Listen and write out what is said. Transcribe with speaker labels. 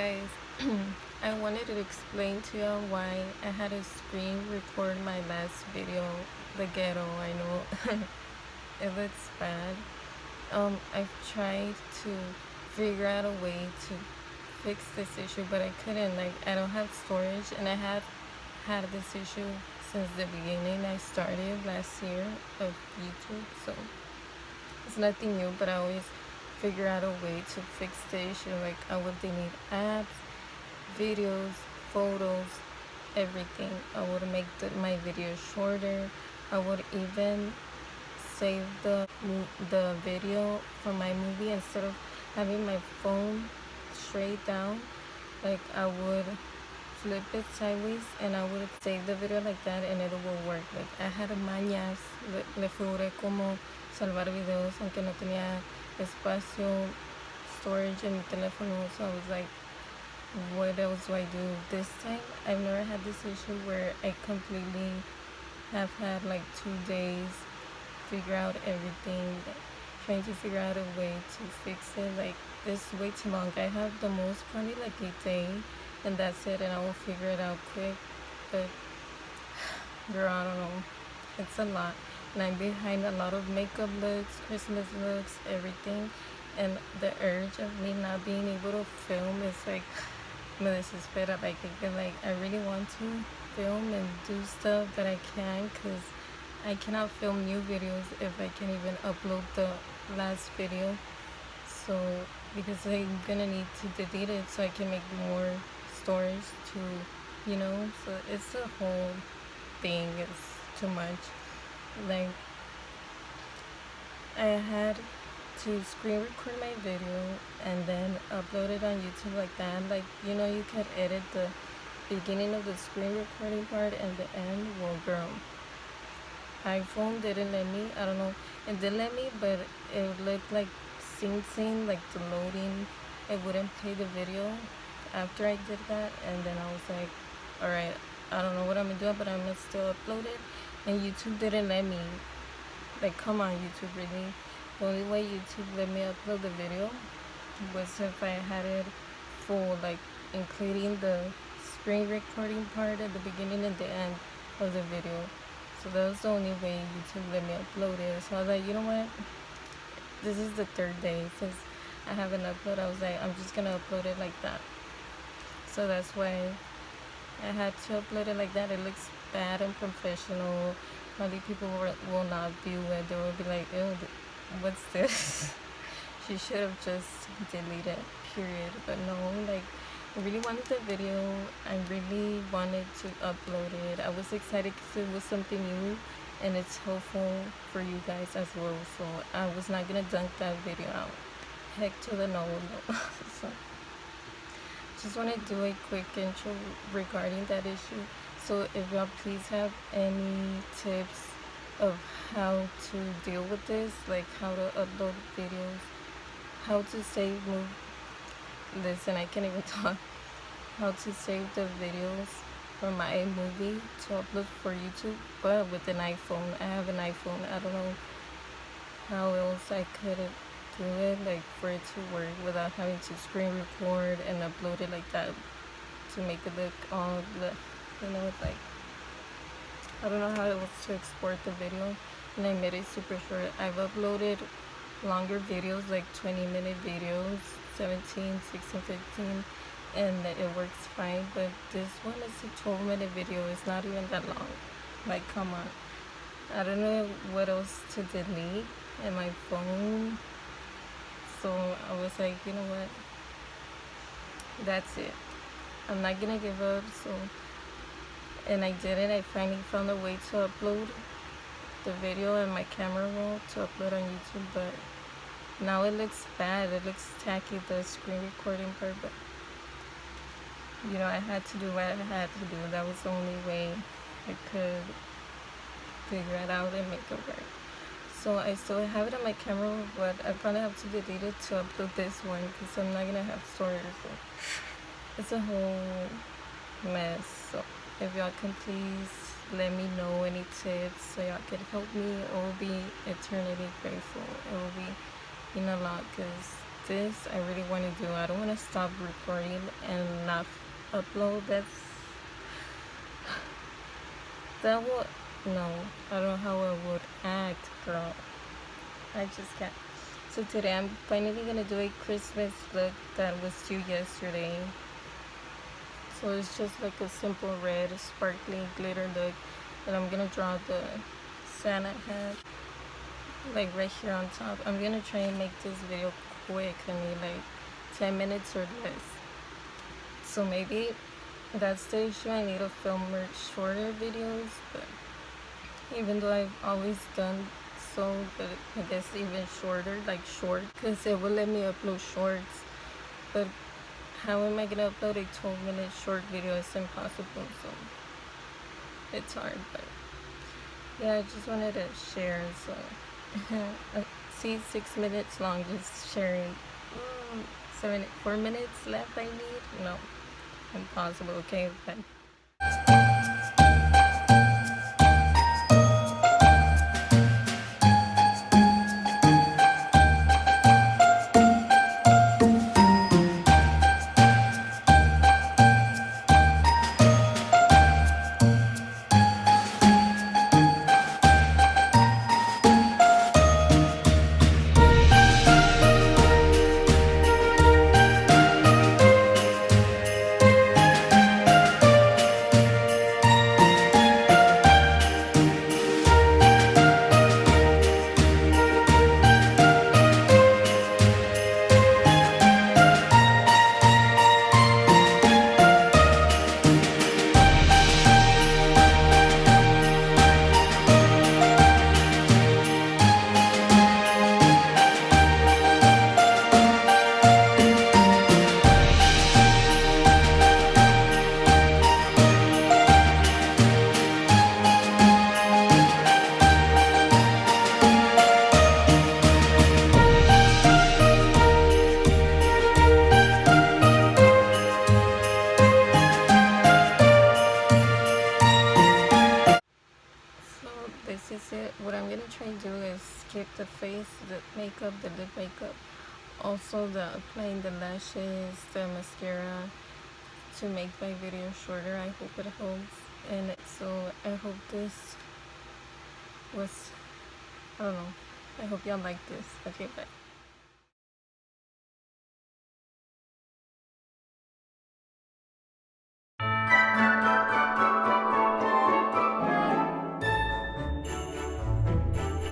Speaker 1: guys, I wanted to explain to you why I had to screen record my last video, the ghetto. I know it looks bad. I've tried to figure out a way to fix this issue, but I couldn't. Like, I don't have storage, and I have had this issue since the beginning. I started last year of YouTube, so it's nothing new, but I always figure out a way to fix the issue. Like, I would delete apps, videos, photos, everything. I would make my videos shorter. I would even save the video from my movie instead of having my phone straight down. Like, I would flip it sideways and I would save the video like that, and it will work. Like, I had mañas, le figuré como salvar videos aunque no tenía espacio, storage en mi teléfono. So I was like, what else do I do this time? I've never had this issue where I completely have had like 2 days figure out everything, trying to figure out a way to fix it. Like, it's way too long. I have the most probably like a day, and that's it, and I will figure it out quick. But girl, I don't know, it's a lot, and I'm behind a lot of makeup looks, Christmas looks, everything, and the urge of me not being able to film is like me desespera. Like, I really want to film and do stuff that I can, because I cannot film new videos if I can't even upload the last video. So because I'm gonna need to delete it so I can make more storage to, so it's a whole thing. It's too much. Like, I had to screen record my video and then upload it on YouTube like that. Like, you could edit the beginning of the screen recording part and the end. Well, girl, iPhone didn't let me. I don't know, it did let me, but it looked like sync, like the loading, it wouldn't play the video after I did that. And then I was like, alright, I don't know what I'm gonna do, but I'm gonna still upload it. And YouTube didn't let me. Like, come on, YouTube, really? The only way YouTube let me upload the video was if I had it full, like including the screen recording part at the beginning and the end of the video. So that was the only way YouTube let me upload it. So I was like, you know what? This is the 3rd day since I haven't uploaded. I was like, I'm just gonna upload it like that. So that's why I had to upload it like that. It looks bad and professional. Probably people will not view it. They will be like, ew, what's this? She should have just deleted, period. But no, like, I really wanted the video. I really wanted to upload it. I was excited because it was something new, and it's helpful for you guys as well. So I was not gonna dunk that video out. Heck to the no. So just want to do a quick intro regarding that issue. So if y'all please have any tips of how to deal with this, like how to upload videos, how to save listen, I can't even talk, how to save the videos from my movie to upload for YouTube, but with an iPhone. I have an iPhone. I don't know how else I could do it, like, for it to work without having to screen record and upload it like that to make it look all the, like, I don't know how it was to export the video, and I made it super short. I've uploaded longer videos, like 20-minute videos, 17, 16, 15, and it works fine. But this one is a 12-minute video. It's not even that long. Like, come on. I don't know what else to delete in my phone. So I was like, you know what? That's it. I'm not gonna give up. So, and I did it. I finally found a way to upload the video and my camera roll to upload on YouTube, but now it looks bad. It looks tacky, the screen recording part, but I had to do what I had to do. That was the only way I could figure it out and make it work. So I still have it on my camera, but I probably have to delete it to upload this one because I'm not gonna have storage. So it's a whole mess. So if y'all can please let me know any tips so y'all can help me, I will be eternally grateful. It will be a lot, because this I really want to do. I don't want to stop recording and not upload. That would, no, I don't know how I would act, girl. I just can't. So today I'm finally gonna do a Christmas look that was due yesterday. So it's just like a simple red sparkling glitter look, and I'm gonna draw the Santa hat like right here on top. I'm gonna try and make this video quick, honey, like 10 minutes or less. So maybe that's the issue. I need to film more shorter videos, but even though I've always done so, but I guess even shorter, like short, because it will let me upload shorts. But how am I gonna upload a 12-minute short video? It's impossible, so it's hard. But yeah, I just wanted to share. So see, 6 minutes long, just sharing. 4 minutes left I need. No, impossible. Okay, bye. This is it. What I'm gonna try to do is skip the face, the makeup, the lip makeup, also the applying the lashes, the mascara, to make my video shorter. I hope it helps. And so I hope this was, I don't know, I hope y'all like this. Okay, bye.